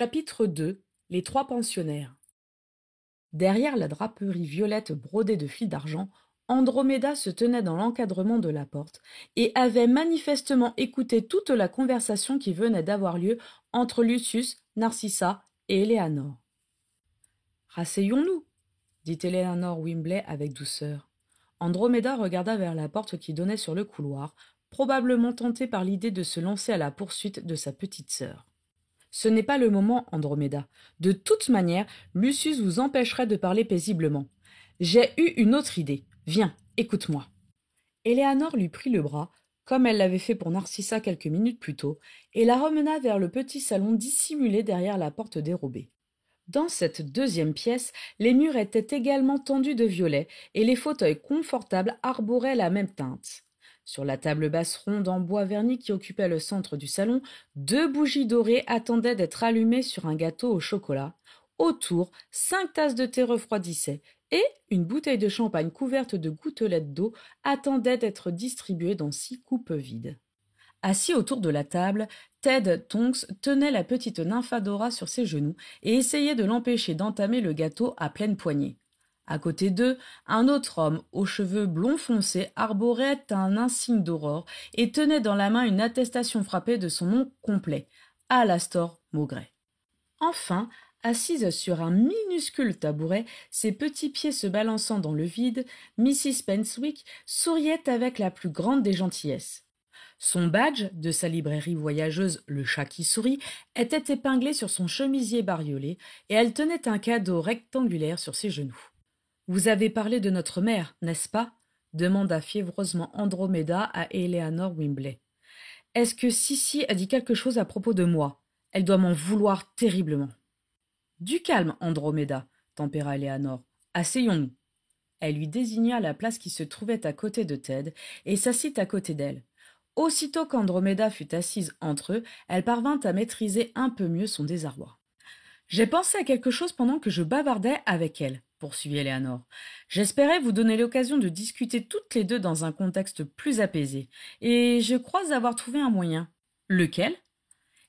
Chapitre 2. Les trois pensionnaires. Derrière la draperie violette brodée de fils d'argent, Androméda se tenait dans l'encadrement de la porte et avait manifestement écouté toute la conversation qui venait d'avoir lieu entre Lucius, Narcissa et Éléanore. « Rasseyons-nous, dit Éléanore Wimbley avec douceur. Androméda regarda vers la porte qui donnait sur le couloir, probablement tentée par l'idée de se lancer à la poursuite de sa petite sœur. Ce n'est pas le moment, Androméda. De toute manière, Lucius vous empêcherait de parler paisiblement. J'ai eu une autre idée. Viens, écoute-moi. Éléanore lui prit le bras, comme elle l'avait fait pour Narcissa quelques minutes plus tôt, et la remena vers le petit salon dissimulé derrière la porte dérobée. Dans cette deuxième pièce, les murs étaient également tendus de violet, et les fauteuils confortables arboraient la même teinte. Sur la table basse ronde en bois verni qui occupait le centre du salon, 2 bougies dorées attendaient d'être allumées sur un gâteau au chocolat. Autour, 5 tasses de thé refroidissaient et une bouteille de champagne couverte de gouttelettes d'eau attendait d'être distribuée dans 6 coupes vides. Assis autour de la table, Ted Tonks tenait la petite nymphadora sur ses genoux et essayait de l'empêcher d'entamer le gâteau à pleine poignée. À côté d'eux, un autre homme aux cheveux blonds foncés arborait un insigne d'aurore et tenait dans la main une attestation frappée de son nom complet, Alastor Maugret. Enfin, assise sur un minuscule tabouret, ses petits pieds se balançant dans le vide, Mrs. Penswick souriait avec la plus grande des gentillesses. Son badge, de sa librairie voyageuse Le Chat qui sourit, était épinglé sur son chemisier bariolé et elle tenait un cadeau rectangulaire sur ses genoux. « Vous avez parlé de notre mère, n'est-ce pas ?» demanda fiévreusement Androméda à Éléanore Wimbley. « Est-ce que Sissi a dit quelque chose à propos de moi? Elle doit m'en vouloir terriblement. »« Du calme, Androméda, tempéra Éléanore. Asseyons-nous. » Elle lui désigna la place qui se trouvait à côté de Ted et s'assit à côté d'elle. Aussitôt qu'Androméda fut assise entre eux, elle parvint à maîtriser un peu mieux son désarroi. « J'ai pensé à quelque chose pendant que je bavardais avec elle, poursuivit Éléanore. J'espérais vous donner l'occasion de discuter toutes les deux dans un contexte plus apaisé, et je crois avoir trouvé un moyen. Lequel?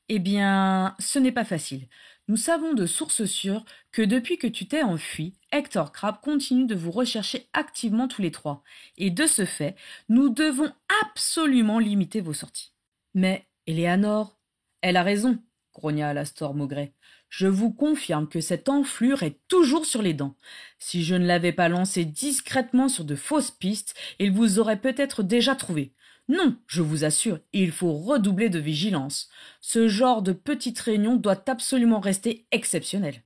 Eh bien, ce n'est pas facile. Nous savons de sources sûres que depuis que tu t'es enfui, Hector Crabbe continue de vous rechercher activement tous les trois, et de ce fait, nous devons absolument limiter vos sorties. Mais, Éléanore, elle a raison, grogna Alastor Maugret. Je vous confirme que cette enflure est toujours sur les dents. Si je ne l'avais pas lancé discrètement sur de fausses pistes, il vous aurait peut-être déjà trouvé. Non, je vous assure, il faut redoubler de vigilance. Ce genre de petite réunion doit absolument rester exceptionnel.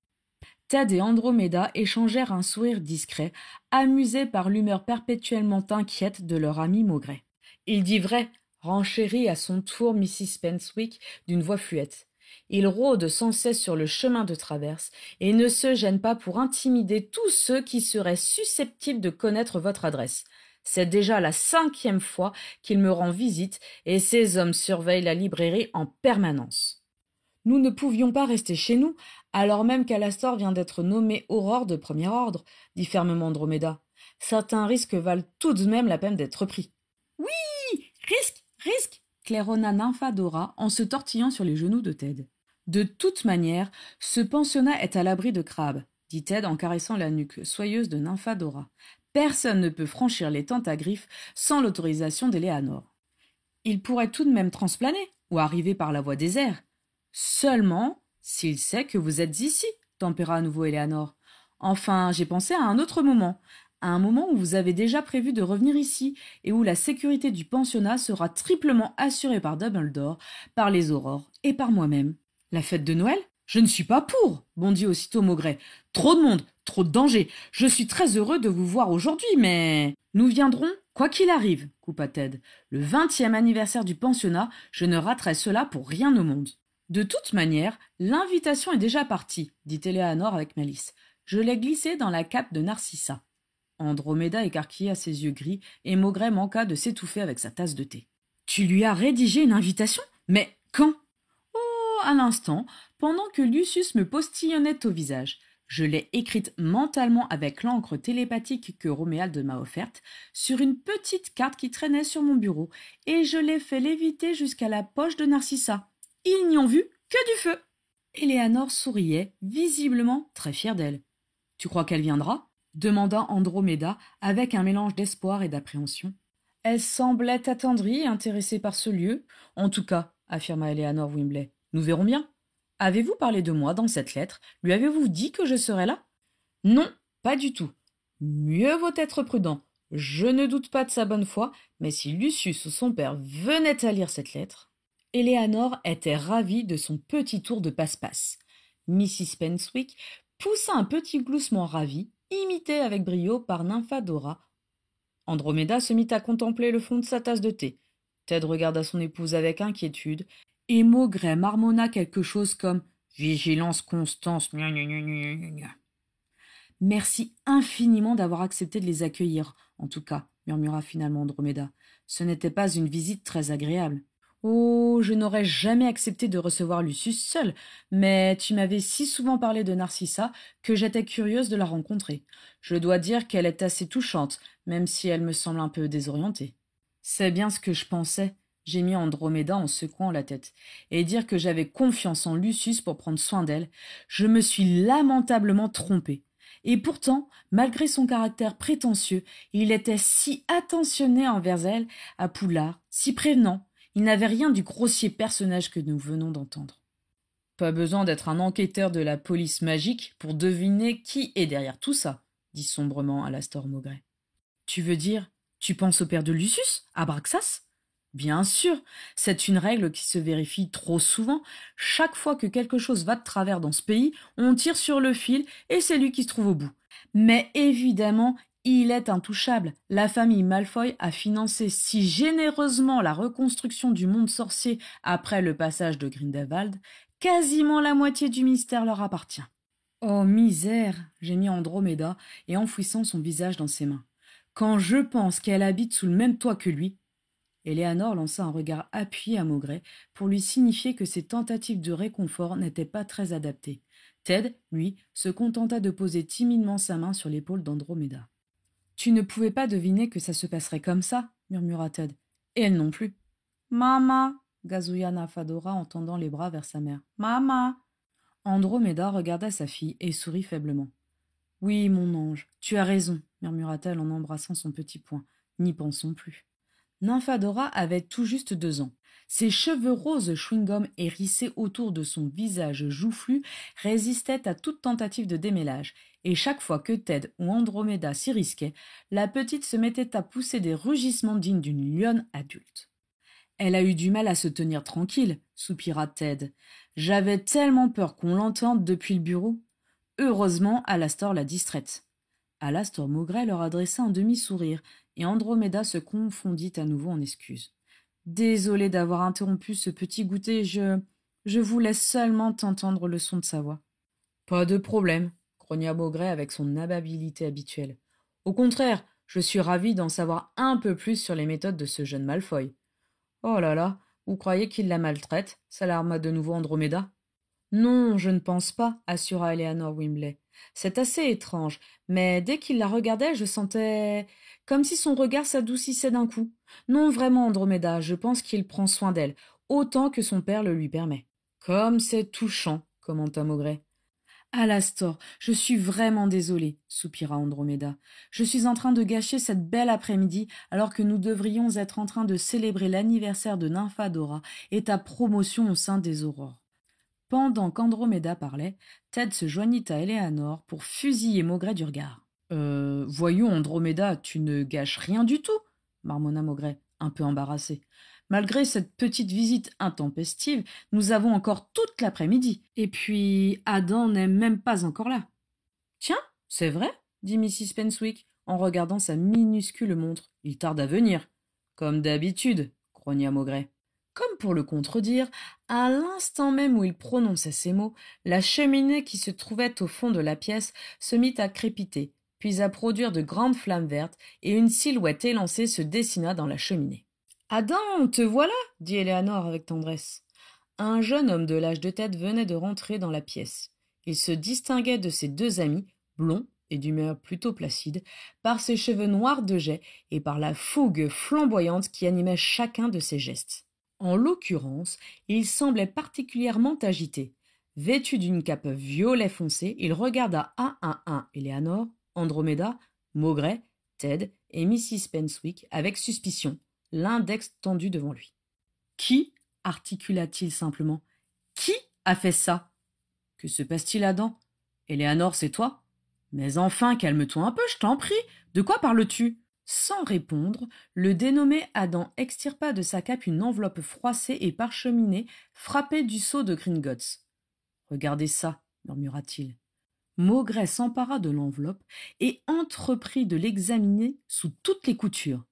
Ted et Androméda échangèrent un sourire discret, amusés par l'humeur perpétuellement inquiète de leur ami Maugret. Il dit vrai, renchérit à son tour Mrs. Penswick d'une voix fluette. Il rôde sans cesse sur le chemin de traverse et ne se gêne pas pour intimider tous ceux qui seraient susceptibles de connaître votre adresse. C'est déjà la 5e fois qu'il me rend visite et ces hommes surveillent la librairie en permanence. Nous ne pouvions pas rester chez nous, alors même qu'Alastor vient d'être nommé Aurore de premier ordre, dit fermement Androméda. Certains risques valent tout de même la peine d'être pris. Oui, risque, claironna Nymphadora en se tortillant sur les genoux de Ted. De toute manière, ce pensionnat est à l'abri de Crabbe, dit Ted en caressant la nuque soyeuse de Nymphadora. Personne ne peut franchir les tentes à griffes sans l'autorisation d'Éléanore. Il pourrait tout de même transplaner ou arriver par la voie des airs. Seulement, s'il sait que vous êtes ici, tempéra à nouveau Éléanore. Enfin, j'ai pensé à un autre moment, à un moment où vous avez déjà prévu de revenir ici et où la sécurité du pensionnat sera triplement assurée par Dumbledore, par les Aurores et par moi-même. La fête de Noël? Je ne suis pas pour, bondit aussitôt Maugret. Trop de monde, trop de danger. Je suis très heureux de vous voir aujourd'hui, mais... Nous viendrons, quoi qu'il arrive, coupa Ted. Le 20e anniversaire du pensionnat, je ne raterai cela pour rien au monde. De toute manière, l'invitation est déjà partie, dit Éléanore avec malice. Je l'ai glissée dans la cape de Narcissa. Androméda écarquilla ses yeux gris et Maugret manqua de s'étouffer avec sa tasse de thé. Tu lui as rédigé une invitation? Mais quand? Oh, à l'instant, pendant que Lucius me postillonnait au visage. Je l'ai écrite mentalement avec l'encre télépathique que Roméalde m'a offerte sur une petite carte qui traînait sur mon bureau et je l'ai fait léviter jusqu'à la poche de Narcissa. Ils n'y ont vu que du feu. Éléanore souriait, visiblement très fière d'elle. « Tu crois qu'elle viendra ?» demanda Androméda avec un mélange d'espoir et d'appréhension. Elle semblait attendrie et intéressée par ce lieu. « En tout cas, affirma Éléanore Wimbley, nous verrons bien. Avez-vous parlé de moi dans cette lettre? Lui avez-vous dit que je serais là? Non, pas du tout. Mieux vaut être prudent. Je ne doute pas de sa bonne foi, mais si Lucius ou son père venaient à lire cette lettre... Éléanore était ravie de son petit tour de passe-passe. Mrs. Penswick poussa un petit gloussement ravi, imité avec brio par Nymphadora. Androméda se mit à contempler le fond de sa tasse de thé. Ted regarda son épouse avec inquiétude, et Maugret marmonna quelque chose comme « Vigilance, Constance, gna gna gna gna gna. » « Merci infiniment d'avoir accepté de les accueillir, en tout cas, murmura finalement Androméda. Ce n'était pas une visite très agréable. Oh, je n'aurais jamais accepté de recevoir Lucius seul, mais tu m'avais si souvent parlé de Narcissa que j'étais curieuse de la rencontrer. Je dois dire qu'elle est assez touchante, même si elle me semble un peu désorientée. C'est bien ce que je pensais, gémit Androméda en secouant la tête. Et dire que j'avais confiance en Lucius pour prendre soin d'elle, je me suis lamentablement trompée. Et pourtant, malgré son caractère prétentieux, il était si attentionné envers elle, à Poulard, si prévenant. Il n'avait rien du grossier personnage que nous venons d'entendre. Pas besoin d'être un enquêteur de la police magique pour deviner qui est derrière tout ça, dit sombrement Alastor Maugret. Tu veux dire, tu penses au père de Lucius, Abraxas? Bien sûr, c'est une règle qui se vérifie trop souvent. Chaque fois que quelque chose va de travers dans ce pays, on tire sur le fil et c'est lui qui se trouve au bout. Mais évidemment, il est intouchable. La famille Malfoy a financé si généreusement la reconstruction du monde sorcier après le passage de Grindelwald, quasiment la moitié du mystère leur appartient. Oh misère, gémit Androméda et enfouissant son visage dans ses mains. Quand je pense qu'elle habite sous le même toit que lui. Éléanore lança un regard appuyé à Maugret pour lui signifier que ses tentatives de réconfort n'étaient pas très adaptées. Ted, lui, se contenta de poser timidement sa main sur l'épaule d'Androméda. « Tu ne pouvais pas deviner que ça se passerait comme ça, murmura Ted. Et elle non plus. Mama, gazouilla Nymphadora en tendant les bras vers sa mère. Mama. Androméda regarda sa fille et sourit faiblement. Oui, mon ange, tu as raison, murmura-t-elle en embrassant son petit poing. N'y pensons plus. Nymphadora avait tout juste 2 ans. Ses cheveux roses chewing-gum hérissés autour de son visage joufflu résistaient à toute tentative de démêlage, et chaque fois que Ted ou Androméda s'y risquaient, la petite se mettait à pousser des rugissements dignes d'une lionne adulte. « Elle a eu du mal à se tenir tranquille, soupira Ted. J'avais tellement peur qu'on l'entende depuis le bureau. Heureusement, Alastor l'a distraite. Alastor Maugret leur adressa un demi-sourire, et Androméda se confondit à nouveau en excuses. « Désolée d'avoir interrompu ce petit goûter, je voulais seulement entendre le son de sa voix. »« Pas de problème, » grogna Maugret avec son amabilité habituelle. « Au contraire, je suis ravi d'en savoir un peu plus sur les méthodes de ce jeune Malfoy. »« Oh là là, vous croyez qu'il la maltraite ?» s'alarma de nouveau Androméda. « Non, je ne pense pas, » assura Éléanore Wimbley. « C'est assez étrange, mais dès qu'il la regardait, je sentais comme si son regard s'adoucissait d'un coup. Non, vraiment, Androméda, je pense qu'il prend soin d'elle, autant que son père le lui permet. »« Comme c'est touchant, » commenta Maugret. « Alastor, je suis vraiment désolée, » soupira Androméda. « Je suis en train de gâcher cette belle après-midi alors que nous devrions être en train de célébrer l'anniversaire de Nymphadora et ta promotion au sein des Aurores. » Pendant qu'Androméda parlait, Ted se joignit à Éléanore pour fusiller Maugret du regard. « Voyons, Androméda, tu ne gâches rien du tout, » marmonna Maugret, un peu embarrassé. « Malgré cette petite visite intempestive, nous avons encore toute l'après-midi. Et puis, Adam n'est même pas encore là. »« Tiens, c'est vrai, » dit Mrs. Penswick, en regardant sa minuscule montre. « Il tarde à venir. »« Comme d'habitude, » grogna Maugret. Comme pour le contredire, à l'instant même où il prononçait ces mots, la cheminée qui se trouvait au fond de la pièce se mit à crépiter, puis à produire de grandes flammes vertes, et une silhouette élancée se dessina dans la cheminée. « Adam, te voilà !» dit Éléanore avec tendresse. Un jeune homme de l'âge de Ted venait de rentrer dans la pièce. Il se distinguait de ses 2 amis, blonds et d'humeur plutôt placide, par ses cheveux noirs de jais et par la fougue flamboyante qui animait chacun de ses gestes. En l'occurrence, il semblait particulièrement agité. Vêtu d'une cape violet foncé, il regarda un à un Eleanor, Andromeda, Maugrey, Ted et Mrs. Penswick avec suspicion, l'index tendu devant lui. Qui articula-t-il simplement. Qui a fait ça? Que se passe-t-il, Adam? Eleanor, c'est toi? Mais enfin, calme-toi un peu, je t'en prie. De quoi parles-tu? Sans répondre, le dénommé Adam extirpa de sa cape une enveloppe froissée et parcheminée frappée du sceau de Gringotts. Regardez ça, murmura-t-il. Maugrey s'empara de l'enveloppe et entreprit de l'examiner sous toutes les coutures.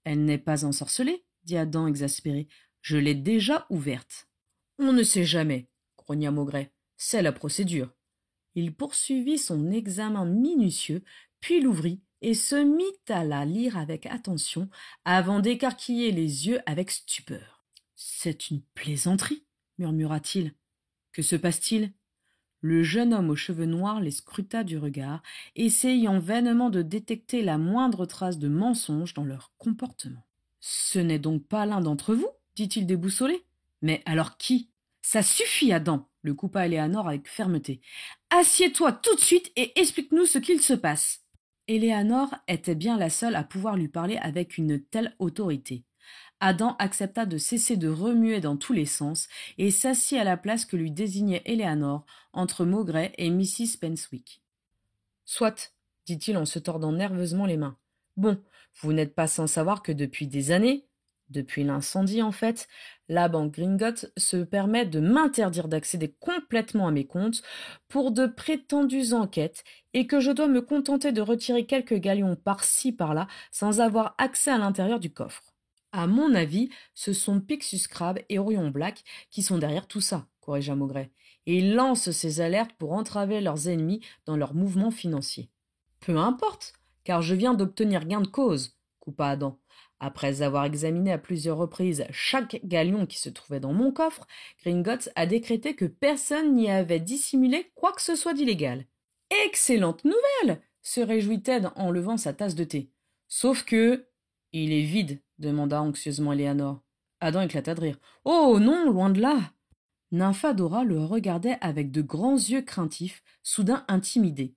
Elle n'est pas ensorcelée, dit Adam exaspéré. Je l'ai déjà ouverte. On ne sait jamais, grogna Maugrey. C'est la procédure. Il poursuivit son examen minutieux, puis l'ouvrit et se mit à la lire avec attention avant d'écarquiller les yeux avec stupeur. C'est une plaisanterie, murmura-t-il. Que se passe-t-il? Le jeune homme aux cheveux noirs les scruta du regard, essayant vainement de détecter la moindre trace de mensonge dans leur comportement. Ce n'est donc pas l'un d'entre vous, dit-il déboussolé. Mais alors qui? Ça suffit, Adam, le coupa Eleanor avec fermeté. Assieds-toi tout de suite et explique-nous ce qu'il se passe. Eleanor était bien la seule à pouvoir lui parler avec une telle autorité. Adam accepta de cesser de remuer dans tous les sens et s'assit à la place que lui désignait Eleanor entre Maugrey et Mrs. Penswick. Soit, dit-il en se tordant nerveusement les mains. Bon, vous n'êtes pas sans savoir que depuis des années, depuis l'incendie en fait, la banque Gringotts se permet de m'interdire d'accéder complètement à mes comptes pour de prétendues enquêtes et que je dois me contenter de retirer quelques galions par-ci par-là sans avoir accès à l'intérieur du coffre. À mon avis, ce sont Pixus Crab et Orion Black qui sont derrière tout ça, corrigea Maugrey, et ils lancent ces alertes pour entraver leurs ennemis dans leurs mouvements financiers. Peu importe, car je viens d'obtenir gain de cause, coupa Adam. Après avoir examiné à plusieurs reprises chaque galion qui se trouvait dans mon coffre, Gringotts a décrété que personne n'y avait dissimulé quoi que ce soit d'illégal. Excellente nouvelle, se réjouit Ted en levant sa tasse de thé. Sauf que... Il est vide, demanda anxieusement Eleanor. Adam éclata de rire. Oh non, loin de là. Nymphadora le regardait avec de grands yeux craintifs, soudain intimidé.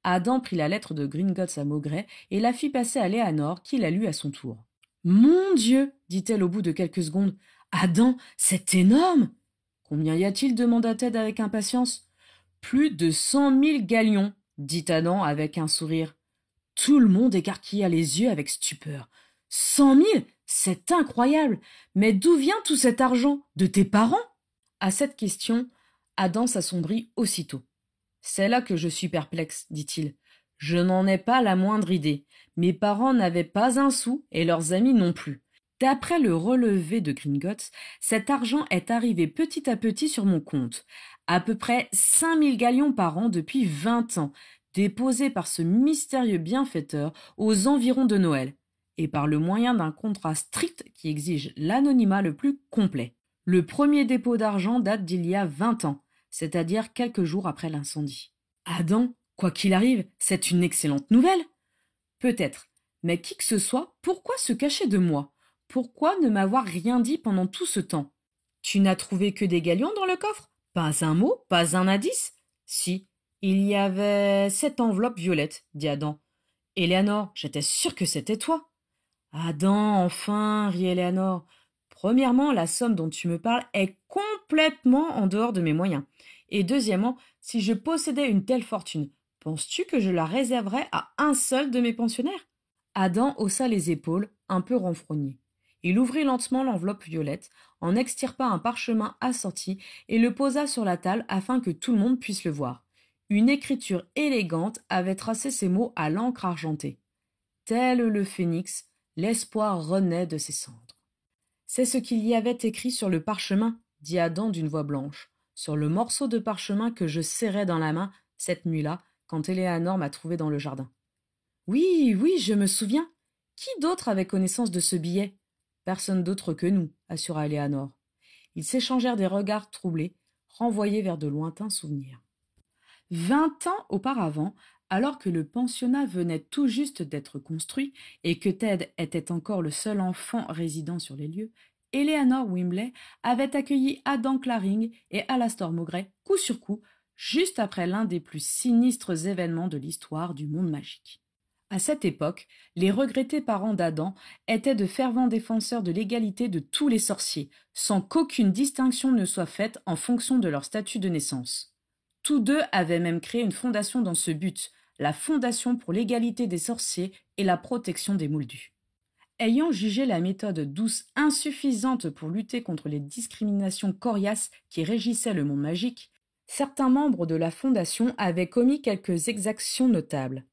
Adam prit la lettre de Gringotts à Maugrey et la fit passer à Eleanor, qui la lut à son tour. Mon Dieu, dit-elle au bout de quelques secondes. Adam, c'est énorme. Combien y a-t-il? Demanda Ted avec impatience. Plus de 100 000 galions, dit Adam avec un sourire. Tout le monde écarquilla les yeux avec stupeur. 100 000, c'est incroyable. Mais d'où vient tout cet argent? De tes parents? À cette question, Adam s'assombrit aussitôt. C'est là que je suis perplexe, dit-il. Je n'en ai pas la moindre idée. Mes parents n'avaient pas un sou et leurs amis non plus. D'après le relevé de Gringotts, cet argent est arrivé petit à petit sur mon compte. À peu près 5 000 galions par an depuis 20 ans, déposés par ce mystérieux bienfaiteur aux environs de Noël, et par le moyen d'un contrat strict qui exige l'anonymat le plus complet. Le premier dépôt d'argent date d'il y a 20 ans, c'est-à-dire quelques jours après l'incendie. Adam, quoi qu'il arrive, c'est une excellente nouvelle. Peut-être, mais qui que ce soit, pourquoi se cacher de moi? Pourquoi ne m'avoir rien dit pendant tout ce temps? Tu n'as trouvé que des galions dans le coffre? Pas un mot, pas un indice? Si, il y avait cette enveloppe violette, dit Adam. Éléanor, j'étais sûre que c'était toi. Adam, enfin, rit Éléanor. Premièrement, la somme dont tu me parles est complètement en dehors de mes moyens. Et deuxièmement, si je possédais une telle fortune, penses-tu que je la réserverais à un seul de mes pensionnaires? Adam haussa les épaules, un peu renfrogné. Il ouvrit lentement l'enveloppe violette, en extirpa un parchemin assorti et le posa sur la table afin que tout le monde puisse le voir. Une écriture élégante avait tracé ces mots à l'encre argentée. Tel le phénix, l'espoir renaît de ses cendres. C'est ce qu'il y avait écrit sur le parchemin, dit Adam d'une voix blanche, sur le morceau de parchemin que je serrais dans la main cette nuit-là, quand Éléanor m'a trouvé dans le jardin. Oui, oui, je me souviens. Qui d'autre avait connaissance de ce billet? Personne d'autre que nous, assura Éléanor. Ils s'échangèrent des regards troublés, renvoyés vers de lointains souvenirs. 20 ans auparavant, alors que le pensionnat venait tout juste d'être construit et que Ted était encore le seul enfant résidant sur les lieux, Eleanor Wimbley avait accueilli Adam Claring et Alastor Mowbray coup sur coup, juste après l'un des plus sinistres événements de l'histoire du monde magique. À cette époque, les regrettés parents d'Adam étaient de fervents défenseurs de l'égalité de tous les sorciers, sans qu'aucune distinction ne soit faite en fonction de leur statut de naissance. Tous deux avaient même créé une fondation dans ce but, la Fondation pour l'égalité des sorciers et la protection des Moldus. Ayant jugé la méthode douce insuffisante pour lutter contre les discriminations coriaces qui régissaient le monde magique, certains membres de la Fondation avaient commis quelques exactions notables.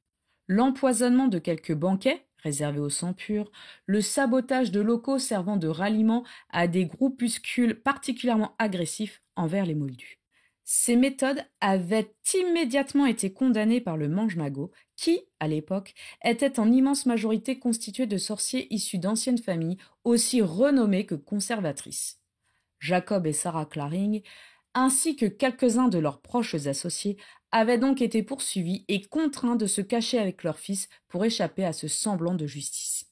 L'empoisonnement de quelques banquets, réservés aux sangs purs, le sabotage de locaux servant de ralliement à des groupuscules particulièrement agressifs envers les Moldus. Ces méthodes avaient immédiatement été condamnées par le Mange-Magot, qui, à l'époque, était en immense majorité constitué de sorciers issus d'anciennes familles aussi renommées que conservatrices. Jacob et Sarah Claring, ainsi que quelques-uns de leurs proches associés, avaient donc été poursuivis et contraints de se cacher avec leur fils pour échapper à ce semblant de justice.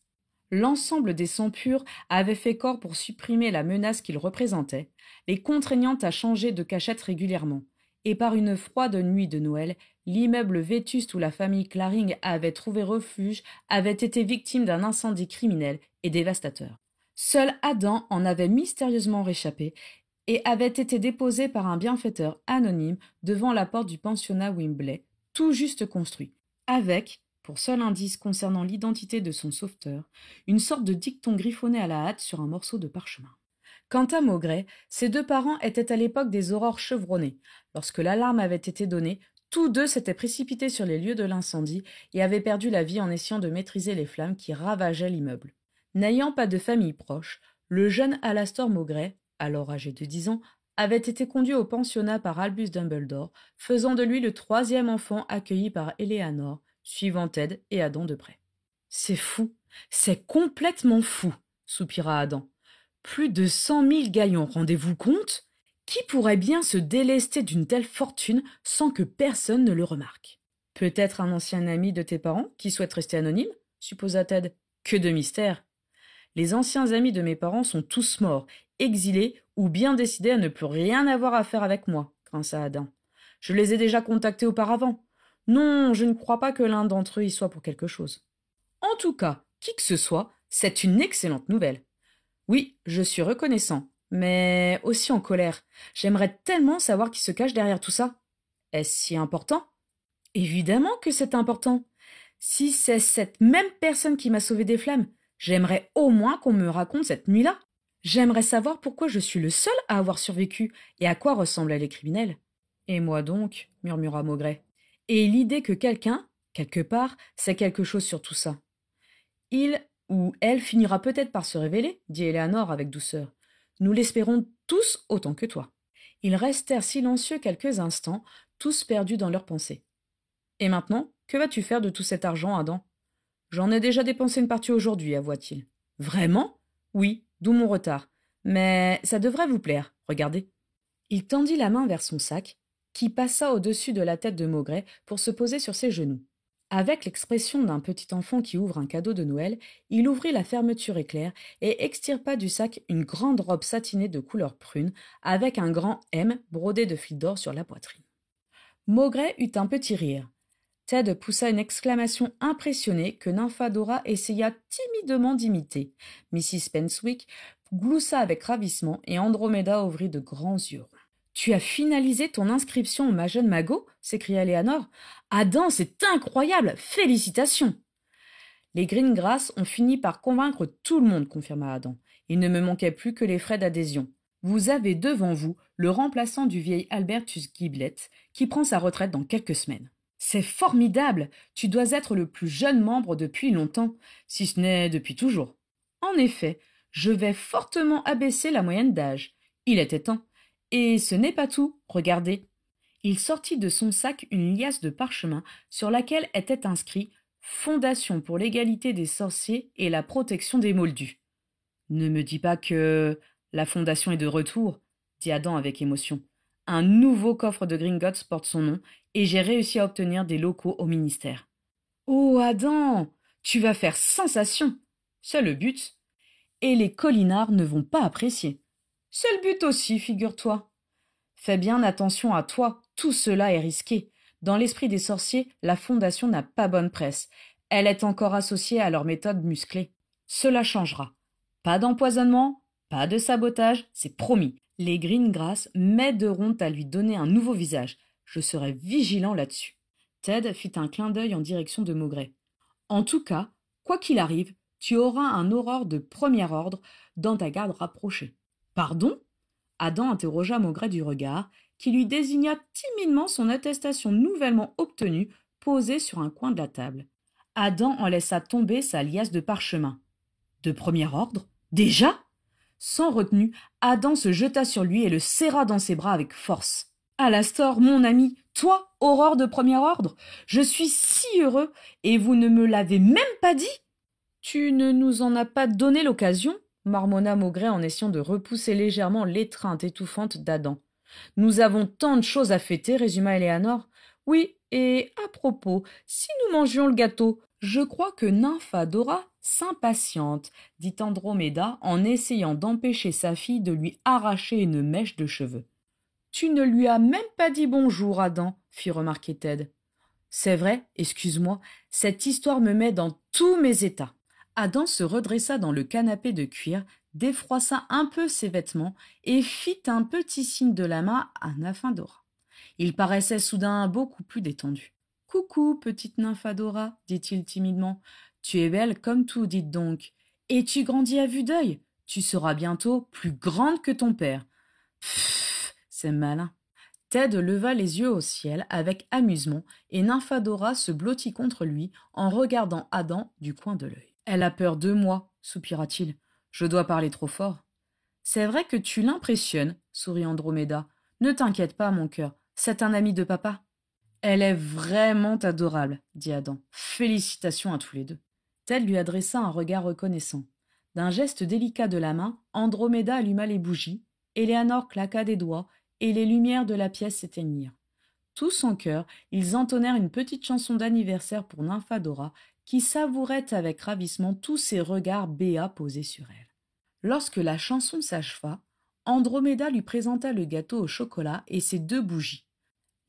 L'ensemble des sangs purs avait fait corps pour supprimer la menace qu'ils représentaient, les contraignant à changer de cachette régulièrement, et par une froide nuit de Noël, l'immeuble vétuste où la famille Claring avait trouvé refuge avait été victime d'un incendie criminel et dévastateur. Seul Adam en avait mystérieusement réchappé et avait été déposé par un bienfaiteur anonyme devant la porte du pensionnat Wimbley, tout juste construit, avec, pour seul indice concernant l'identité de son sauveteur, une sorte de dicton griffonné à la hâte sur un morceau de parchemin. Quant à Mowbray, ses deux parents étaient à l'époque des aurores chevronnées. Lorsque l'alarme avait été donnée, tous deux s'étaient précipités sur les lieux de l'incendie et avaient perdu la vie en essayant de maîtriser les flammes qui ravageaient l'immeuble. N'ayant pas de famille proche, le jeune Alastor Mowbray, alors âgé de 10 ans, avait été conduit au pensionnat par Albus Dumbledore, faisant de lui le 3e enfant accueilli par Eleanor, suivant Ted et Adam de près. « C'est fou, c'est complètement fou !» soupira Adam. « Plus de 100 000 galions, rendez-vous compte ? Qui pourrait bien se délester d'une telle fortune sans que personne ne le remarque ? Peut-être un ancien ami de tes parents qui souhaite rester anonyme ? Supposa Ted. Que de mystère ! Les anciens amis de mes parents sont tous morts, exilés ou bien décidés à ne plus rien avoir à faire avec moi, grinça Adam. Je les ai déjà contactés auparavant. Non, je ne crois pas que l'un d'entre eux y soit pour quelque chose. En tout cas, qui que ce soit, c'est une excellente nouvelle. Oui, je suis reconnaissant, mais aussi en colère. J'aimerais tellement savoir qui se cache derrière tout ça. Est-ce si important ? Évidemment que c'est important. Si c'est cette même personne qui m'a sauvé des flammes, j'aimerais au moins qu'on me raconte cette nuit-là. J'aimerais savoir pourquoi je suis le seul à avoir survécu et à quoi ressemblaient les criminels. Et moi donc, murmura Mowbray. Et l'idée que quelqu'un, quelque part, sait quelque chose sur tout ça. Il ou elle finira peut-être par se révéler, dit Eleanor avec douceur. Nous l'espérons tous autant que toi. Ils restèrent silencieux quelques instants, tous perdus dans leurs pensées. Et maintenant, que vas-tu faire de tout cet argent, Adam ? J'en ai déjà dépensé une partie aujourd'hui, avoua-t-il. Vraiment ? Oui, d'où mon retard. Mais ça devrait vous plaire, regardez. Il tendit la main vers son sac, qui passa au-dessus de la tête de Mowbray pour se poser sur ses genoux. Avec l'expression d'un petit enfant qui ouvre un cadeau de Noël, il ouvrit la fermeture éclair et extirpa du sac une grande robe satinée de couleur prune, avec un grand M brodé de fil d'or sur la poitrine. Mowbray eut un petit rire. Ted poussa une exclamation impressionnée que Nymphadora essaya timidement d'imiter. Mrs. Penswick gloussa avec ravissement et Andromeda ouvrit de grands yeux. « Tu as finalisé ton inscription au Magen Magot ?» s'écria Léanor. « Adam, c'est incroyable ! Félicitations !» Les Greengrass ont fini par convaincre tout le monde, confirma Adam. Il ne me manquait plus que les frais d'adhésion. Vous avez devant vous le remplaçant du vieil Albertus Giblet, qui prend sa retraite dans quelques semaines. C'est formidable! Tu dois être le plus jeune membre depuis longtemps, si ce n'est depuis toujours. En effet, je vais fortement abaisser la moyenne d'âge. Il était temps. Et ce n'est pas tout, regardez. Il sortit de son sac une liasse de parchemin sur laquelle était inscrit « Fondation pour l'égalité des sorciers et la protection des Moldus ». Ne me dis pas que la fondation est de retour, dit Adam avec émotion. Un nouveau coffre de Gringotts porte son nom et j'ai réussi à obtenir des locaux au ministère. Oh Adam, tu vas faire sensation. C'est le but. et les collinards ne vont pas apprécier. C'est le but aussi, figure-toi. Fais bien attention à toi, tout cela est risqué. Dans l'esprit des sorciers, la Fondation n'a pas bonne presse. Elle est encore associée à leur méthode musclée. Cela changera. Pas d'empoisonnement, pas de sabotage, c'est promis. Les Greengrass m'aideront à lui donner un nouveau visage. Je serai vigilant là-dessus. Ted fit un clin d'œil en direction de Maugret. En tout cas, quoi qu'il arrive, tu auras un aurore de premier ordre dans ta garde rapprochée. Pardon? Adam interrogea Maugret du regard, qui lui désigna timidement son attestation nouvellement obtenue, posée sur un coin de la table. Adam en laissa tomber sa liasse de parchemin. De premier ordre? Déjà? Sans retenue, Adam se jeta sur lui et le serra dans ses bras avec force. Alastor, mon ami, toi, aurore de premier ordre, je suis si heureux, et vous ne me l'avez même pas dit? Tu ne nous en as pas donné l'occasion, marmonna Maugret en essayant de repousser légèrement l'étreinte étouffante d'Adam. Nous avons tant de choses à fêter, résuma Éléanore. Oui, et à propos, si nous mangions le gâteau, je crois que Nymphadora s'impatiente, dit Androméda en essayant d'empêcher sa fille de lui arracher une mèche de cheveux. Tu ne lui as même pas dit bonjour, Adam, fit remarquer Ted. C'est vrai, excuse-moi, cette histoire me met dans tous mes états. Adam se redressa dans le canapé de cuir, défroissa un peu ses vêtements et fit un petit signe de la main à Nymphadora. Il paraissait soudain beaucoup plus détendu. « Coucou, petite Nymphadora, dit-il timidement. Tu es belle comme tout, dites donc. Et tu grandis à vue d'œil. Tu seras bientôt plus grande que ton père. Pfff, c'est malin. » Ted leva les yeux au ciel avec amusement et Nymphadora se blottit contre lui en regardant Adam du coin de l'œil. « Elle a peur de moi, soupira-t-il. Je dois parler trop fort. »« C'est vrai que tu l'impressionnes, sourit Androméda. Ne t'inquiète pas, mon cœur, c'est un ami de papa. »« Elle est vraiment adorable, dit Adam. Félicitations à tous les deux. » Ted lui adressa un regard reconnaissant. D'un geste délicat de la main, Androméda alluma les bougies, Éléanore claqua des doigts, et les lumières de la pièce s'éteignirent. Tous en chœur, ils entonnèrent une petite chanson d'anniversaire pour Nymphadora, qui savourait avec ravissement tous ces regards béats posés sur elle. Lorsque la chanson s'acheva, Androméda lui présenta le gâteau au chocolat et ses 2 bougies.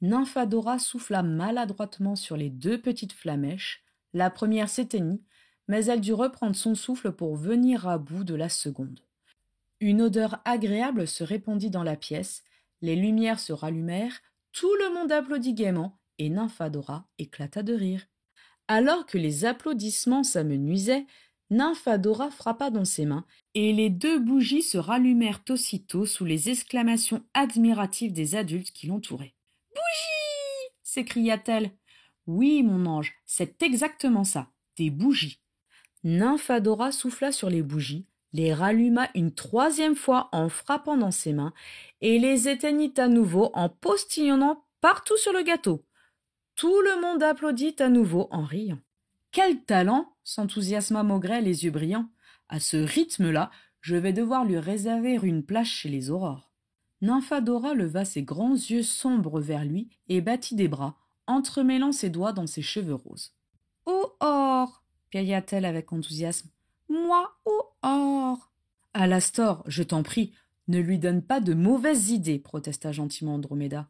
Nymphadora souffla maladroitement sur les 2 petites flamèches. La première s'éteignit, mais elle dut reprendre son souffle pour venir à bout de la seconde. Une odeur agréable se répandit dans la pièce, les lumières se rallumèrent, tout le monde applaudit gaiement, et Nymphadora éclata de rire. Alors que les applaudissements s'amenuisaient, Nymphadora frappa dans ses mains, et les 2 bougies se rallumèrent aussitôt sous les exclamations admiratives des adultes qui l'entouraient. « Bougies !» s'écria-t-elle. « Oui, mon ange, c'est exactement ça, des bougies. » Nymphadora souffla sur les bougies, les ralluma une 3e fois en frappant dans ses mains, et les éteignit à nouveau en postillonnant partout sur le gâteau. Tout le monde applaudit à nouveau en riant. « Quel talent !» s'enthousiasma Maugret, les yeux brillants. « À ce rythme-là, je vais devoir lui réserver une place chez les aurores. » Nymphadora leva ses grands yeux sombres vers lui et battit des bras, entremêlant ses doigts dans ses cheveux roses. « Oh or !» piailla-t-elle avec enthousiasme. « Moi, oh or !»« Alastor, je t'en prie, ne lui donne pas de mauvaises idées, protesta gentiment Androméda.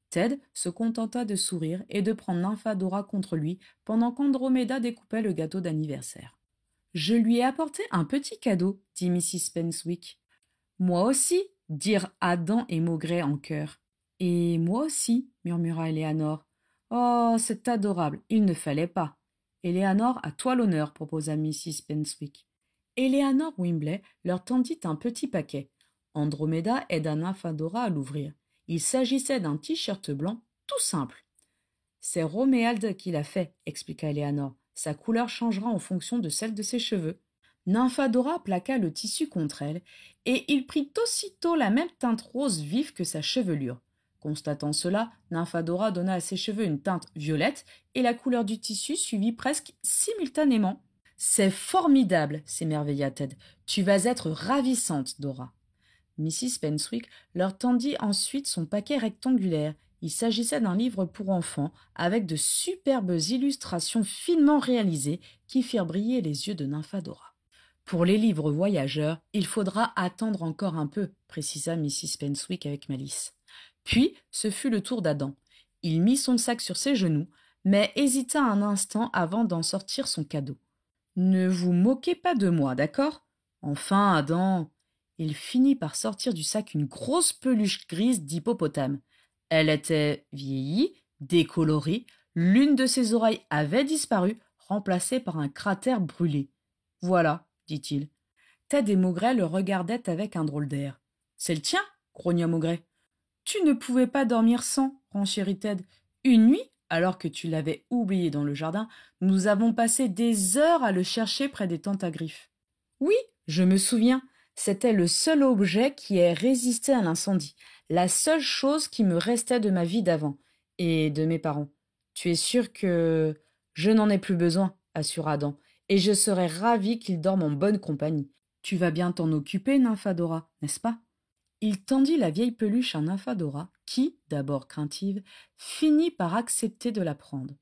Ted se contenta de sourire et de prendre Nymphadora contre lui pendant qu'Androméda découpait le gâteau d'anniversaire. « Je lui ai apporté un petit cadeau, dit Mrs. Penswick. « Moi aussi, dirent Adam et Maugret en chœur. « Et moi aussi, murmura Éléanore. « Oh, c'est adorable, il ne fallait pas. »« Éléanore, à toi l'honneur, proposa Mrs. Penswick. Éléanore Wimbley leur tendit un petit paquet. Androméda aida Nymphadora à l'ouvrir. Il s'agissait d'un t-shirt blanc, tout simple. « C'est Roméalde qui l'a fait, expliqua Éléanore. Sa couleur changera en fonction de celle de ses cheveux. » Nymphadora plaqua le tissu contre elle, et il prit aussitôt la même teinte rose vive que sa chevelure. Constatant cela, Nymphadora donna à ses cheveux une teinte violette, et la couleur du tissu suivit presque simultanément. « C'est formidable !» s'émerveilla Ted. « Tu vas être ravissante, Dora. » Mrs. Penswick leur tendit ensuite son paquet rectangulaire. Il s'agissait d'un livre pour enfants, avec de superbes illustrations finement réalisées qui firent briller les yeux de Nymphadora. Pour les livres voyageurs, il faudra attendre encore un peu, précisa Mrs. Penswick avec malice. Puis, ce fut le tour d'Adam. Il mit son sac sur ses genoux, mais hésita un instant avant d'en sortir son cadeau. Ne vous moquez pas de moi, d'accord? Enfin, Adam. Il finit par sortir du sac une grosse peluche grise d'hippopotame. Elle était vieillie, décolorée, l'une de ses oreilles avait disparu, remplacée par un cratère brûlé. Voilà, dit-il. Ted et Maugret le regardaient avec un drôle d'air. C'est le tien, grogna Maugret. Tu ne pouvais pas dormir sans, renchérit Ted. Une nuit, alors que tu l'avais oublié dans le jardin, nous avons passé des heures à le chercher près des tentes à griffes. Oui, je me souviens, c'était le seul objet qui ait résisté à l'incendie, la seule chose qui me restait de ma vie d'avant, et de mes parents. Tu es sûr que... Je n'en ai plus besoin, assura Adam, et je serais ravi qu'il dorme en bonne compagnie. Tu vas bien t'en occuper, Nymphadora, n'est-ce pas? Il tendit la vieille peluche à Nymphadora, qui, d'abord craintive, finit par accepter de la prendre.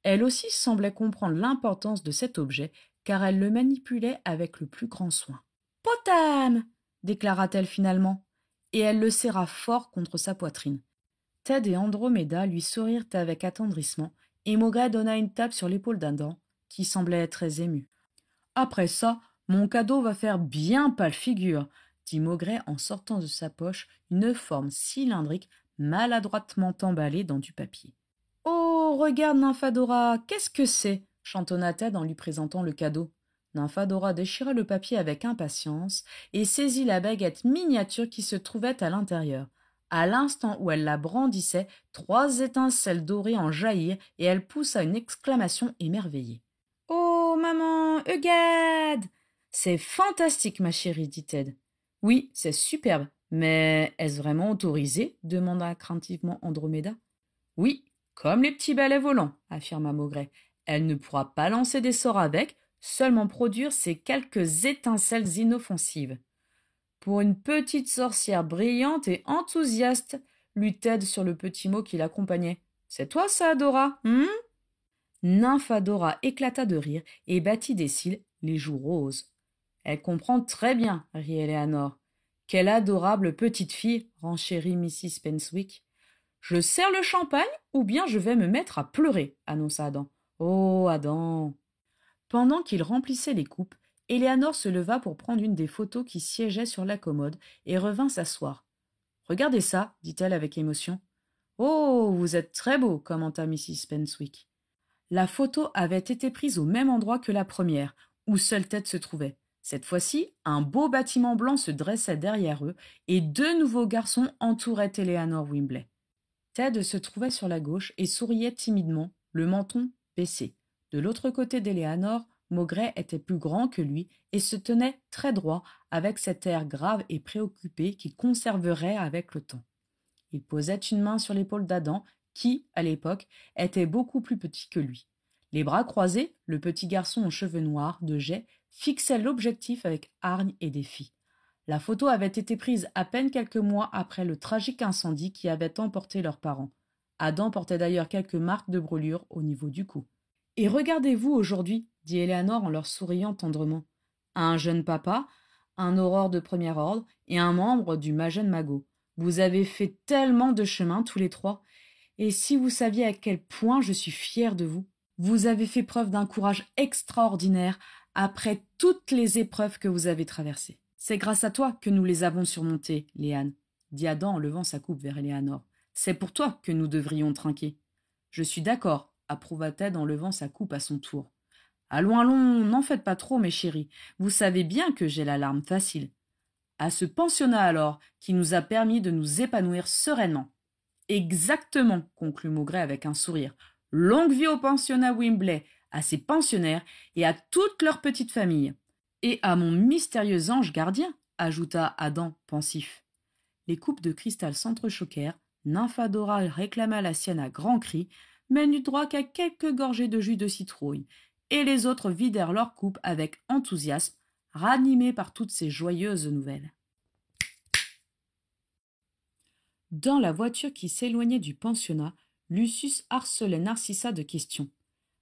Elle aussi semblait comprendre l'importance de cet objet, car elle le manipulait avec le plus grand soin. Potam! Déclara-t-elle finalement, et elle le serra fort contre sa poitrine. Ted et Andromeda lui sourirent avec attendrissement, et Maugret donna une tape sur l'épaule d'Adam, qui semblait très ému. Après ça, mon cadeau va faire bien pâle figure, dit Maugret en sortant de sa poche une forme cylindrique maladroitement emballée dans du papier. Oh, regarde, Nymphadora, qu'est-ce que c'est? Chantonna Ted en lui présentant le cadeau. Nymphadora déchira le papier avec impatience et saisit la baguette miniature qui se trouvait à l'intérieur. À l'instant où elle la brandissait, 3 étincelles dorées en jaillirent et elle poussa une exclamation émerveillée. Oh, maman, Eugade! C'est fantastique, ma chérie, dit Ted. Oui, c'est superbe, mais est-ce vraiment autorisé? Demanda craintivement Andromeda. Oui, comme les petits balais volants, affirma Maugret. Elle ne pourra pas lancer des sorts avec, seulement produire ces quelques étincelles inoffensives. Pour une petite sorcière brillante et enthousiaste, lut Ted sur le petit mot qui l'accompagnait. C'est toi ça, Dora, Nymphadora éclata de rire et battit des cils, les joues roses. Elle comprend très bien, riait Eleanor. Quelle adorable petite fille, renchérit Mrs. Penswick. Je sers le champagne ou bien je vais me mettre à pleurer, annonça Adam. Oh, Adam. Pendant qu'il remplissait les coupes, Eleanor se leva pour prendre une des photos qui siégeaient sur la commode et revint s'asseoir. Regardez ça, dit-elle avec émotion. Oh, vous êtes très beau, commenta Mrs. Penswick. La photo avait été prise au même endroit que la première, où seule Ted se trouvait. Cette fois-ci, un beau bâtiment blanc se dressait derrière eux et 2 nouveaux garçons entouraient Eleanor Wimbley. Ted se trouvait sur la gauche et souriait timidement, le menton baissé. De l'autre côté d'Eleanor, Maugret était plus grand que lui et se tenait très droit avec cet air grave et préoccupé qu'il conserverait avec le temps. Il posait une main sur l'épaule d'Adam, qui, à l'époque, était beaucoup plus petit que lui. Les bras croisés, le petit garçon aux cheveux noirs, de jet, fixait l'objectif avec hargne et défi. La photo avait été prise à peine quelques mois après le tragique incendie qui avait emporté leurs parents. Adam portait d'ailleurs quelques marques de brûlure au niveau du cou. « Et regardez-vous aujourd'hui, dit Eleanor en leur souriant tendrement. Un jeune papa, un aurore de premier ordre et un membre du Magen Mago. Vous avez fait tellement de chemin tous les 3, et si vous saviez à quel point je suis fière de vous. Vous avez fait preuve d'un courage extraordinaire après toutes les épreuves que vous avez traversées. C'est grâce à toi que nous les avons surmontées, Léane, dit Adam en levant sa coupe vers Eleanor. C'est pour toi que nous devrions trinquer. Je suis d'accord, approuva Ted en levant sa coupe à son tour. Allons, allons, n'en faites pas trop, mes chéris. Vous savez bien que j'ai la larme facile. À ce pensionnat alors, qui nous a permis de nous épanouir sereinement. Exactement, conclut Maugret avec un sourire. Longue vie au pensionnat Wimbley, à ses pensionnaires et à toute leur petite famille. Et à mon mystérieux ange gardien, ajouta Adam pensif. Les coupes de cristal s'entrechoquèrent, Nymphadora réclama la sienne à grands cris, mais n'eut droit qu'à quelques gorgées de jus de citrouille, et les autres vidèrent leurs coupes avec enthousiasme, ranimés par toutes ces joyeuses nouvelles. Dans la voiture qui s'éloignait du pensionnat, Lucius harcelait Narcissa de questions.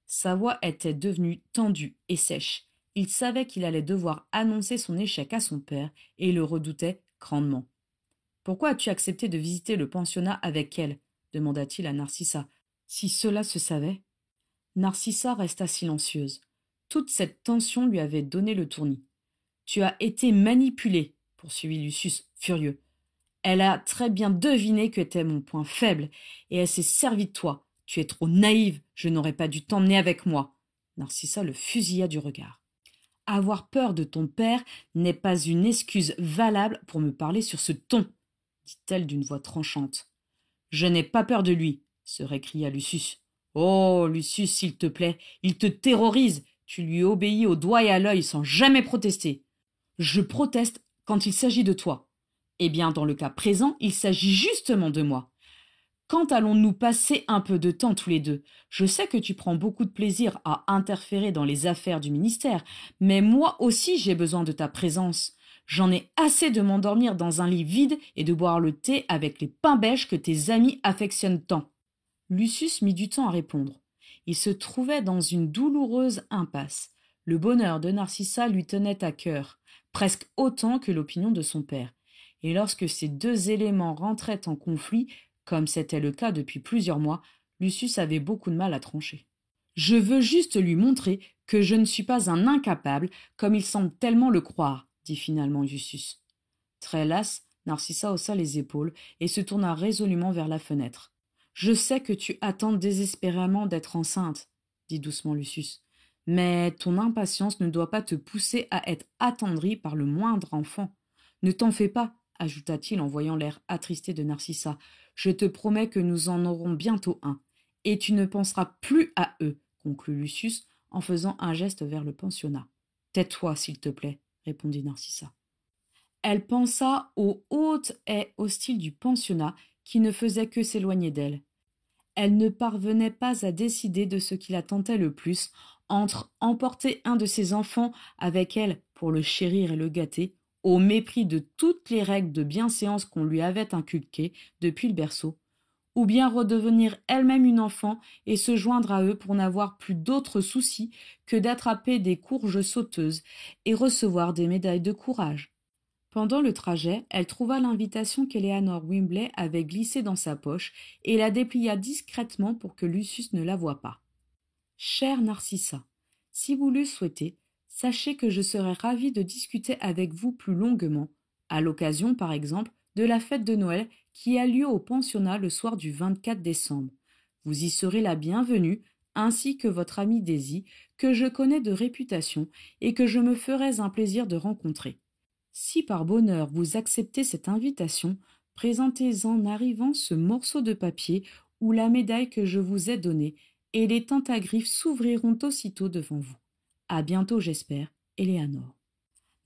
Sa voix était devenue tendue et sèche, Il savait qu'il allait devoir annoncer son échec à son père et le redoutait grandement. « Pourquoi as-tu accepté de visiter le pensionnat avec elle ?» demanda-t-il à Narcissa. « Si cela se savait… » Narcissa resta silencieuse. Toute cette tension lui avait donné le tournis. « Tu as été manipulée, » poursuivit Lucius, furieux. « Elle a très bien deviné que t'es mon point faible, et elle s'est servie de toi. Tu es trop naïve, je n'aurais pas dû t'emmener avec moi. » Narcissa le fusilla du regard. « Avoir peur de ton père n'est pas une excuse valable pour me parler sur ce ton, » dit-elle d'une voix tranchante. « Je n'ai pas peur de lui, » se récria Lucius. « Oh, Lucius, s'il te plaît, il te terrorise. Tu lui obéis au doigt et à l'œil sans jamais protester. »« Je proteste quand il s'agit de toi. » »« Eh bien, dans le cas présent, il s'agit justement de moi. Quand allons-nous passer un peu de temps tous les deux? Je sais que tu prends beaucoup de plaisir à interférer dans les affaires du ministère, mais moi aussi j'ai besoin de ta présence. J'en ai assez de m'endormir dans un lit vide et de boire le thé avec les pains bêches que tes amis affectionnent tant. » Lucius mit du temps à répondre. Il se trouvait dans une douloureuse impasse. Le bonheur de Narcissa lui tenait à cœur, presque autant que l'opinion de son père. Et lorsque ces deux éléments rentraient en conflit, comme c'était le cas depuis plusieurs mois, Lucius avait beaucoup de mal à trancher. « Je veux juste lui montrer que je ne suis pas un incapable, comme il semble tellement le croire, » dit finalement Lucius. Très lasse, Narcissa haussa les épaules et se tourna résolument vers la fenêtre. « Je sais que tu attends désespérément d'être enceinte, » dit doucement Lucius. « Mais ton impatience ne doit pas te pousser à être attendrie par le moindre enfant. Ne t'en fais pas, » ajouta-t-il en voyant l'air attristé de Narcissa. « Je te promets que nous en aurons bientôt un. Et tu ne penseras plus à eux, » conclut Lucius en faisant un geste vers le pensionnat. « Tais-toi, s'il te plaît, » répondit Narcissa. Elle pensa aux hautes haies hostiles du pensionnat qui ne faisaient que s'éloigner d'elle. Elle ne parvenait pas à décider de ce qui la tentait le plus, entre emporter un de ses enfants avec elle pour le chérir et le gâter, au mépris de toutes les règles de bienséance qu'on lui avait inculquées depuis le berceau, ou bien redevenir elle-même une enfant et se joindre à eux pour n'avoir plus d'autre souci que d'attraper des courges sauteuses et recevoir des médailles de courage. Pendant le trajet, elle trouva l'invitation qu'Eleanor Wimbley avait glissée dans sa poche et la déplia discrètement pour que Lucius ne la voie pas. « Chère Narcissa, si vous le souhaitez, sachez que je serai ravie de discuter avec vous plus longuement, à l'occasion, par exemple, de la fête de Noël qui a lieu au pensionnat le soir du 24 décembre. Vous y serez la bienvenue, ainsi que votre amie Daisy, que je connais de réputation et que je me ferais un plaisir de rencontrer. Si par bonheur vous acceptez cette invitation, présentez en arrivant ce morceau de papier ou la médaille que je vous ai donnée, et les tentagriffes s'ouvriront aussitôt devant vous. À bientôt, j'espère, Eleanor. »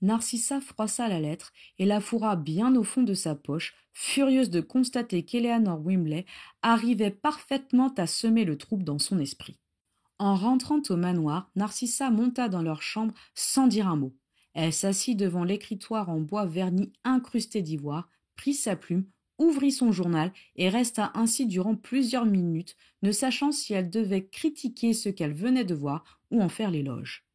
Narcissa froissa la lettre et la fourra bien au fond de sa poche, furieuse de constater qu'Eleanor Wimbley arrivait parfaitement à semer le trouble dans son esprit. En rentrant au manoir, Narcissa monta dans leur chambre sans dire un mot. Elle s'assit devant l'écritoire en bois verni incrusté d'ivoire, prit sa plume, ouvrit son journal et resta ainsi durant plusieurs minutes, ne sachant si elle devait critiquer ce qu'elle venait de voir ou en faire l'éloge.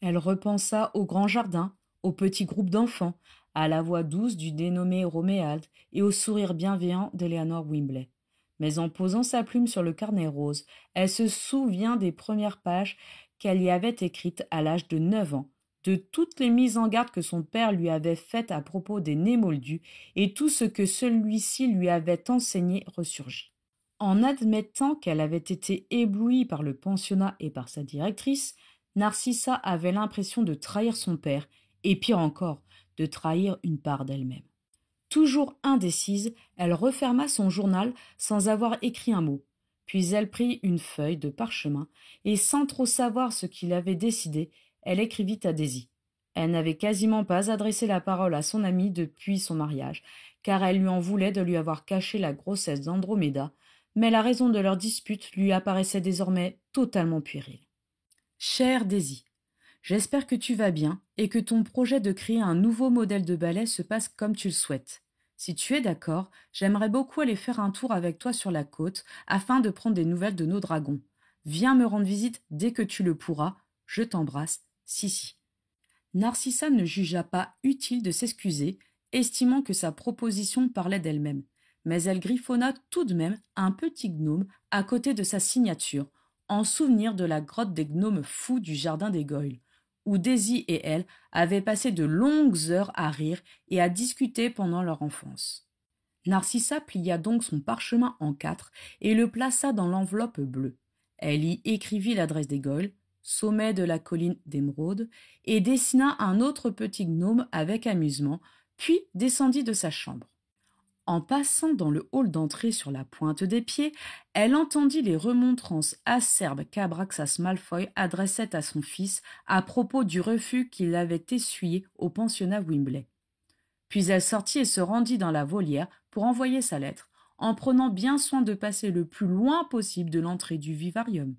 Elle repensa au grand jardin, au petit groupe d'enfants, à la voix douce du dénommé Roméald et au sourire bienveillant d'Eleanor Wimbley. Mais en posant sa plume sur le carnet rose, elle se souvient des premières pages qu'elle y avait écrites à l'âge de 9 ans, de toutes les mises en garde que son père lui avait faites à propos des nez moldus, et tout ce que celui-ci lui avait enseigné ressurgit. En admettant qu'elle avait été éblouie par le pensionnat et par sa directrice, Narcissa avait l'impression de trahir son père, et pire encore, de trahir une part d'elle-même. Toujours indécise, elle referma son journal sans avoir écrit un mot. Puis elle prit une feuille de parchemin et, sans trop savoir ce qu'il avait décidé, elle écrivit à Daisy. Elle n'avait quasiment pas adressé la parole à son amie depuis son mariage, car elle lui en voulait de lui avoir caché la grossesse d'Androméda, mais la raison de leur dispute lui apparaissait désormais totalement puérile. « Chère Daisy, j'espère que tu vas bien et que ton projet de créer un nouveau modèle de ballet se passe comme tu le souhaites. Si tu es d'accord, j'aimerais beaucoup aller faire un tour avec toi sur la côte afin de prendre des nouvelles de nos dragons. Viens me rendre visite dès que tu le pourras. Je t'embrasse, Sissi. » Narcissa ne jugea pas utile de s'excuser, estimant que sa proposition parlait d'elle-même, mais elle griffonna tout de même un petit gnome à côté de sa signature, en souvenir de la grotte des gnomes fous du jardin des Goyles, où Daisy et elle avaient passé de longues heures à rire et à discuter pendant leur enfance. Narcissa plia donc son parchemin en quatre et le plaça dans l'enveloppe bleue. Elle y écrivit l'adresse des Goyles, sommet de la colline d'Émeraude, et dessina un autre petit gnome avec amusement, puis descendit de sa chambre. En passant dans le hall d'entrée sur la pointe des pieds, elle entendit les remontrances acerbes qu'Abraxas Malfoy adressait à son fils à propos du refus qu'il avait essuyé au pensionnat Wimbley. Puis elle sortit et se rendit dans la volière pour envoyer sa lettre, en prenant bien soin de passer le plus loin possible de l'entrée du vivarium.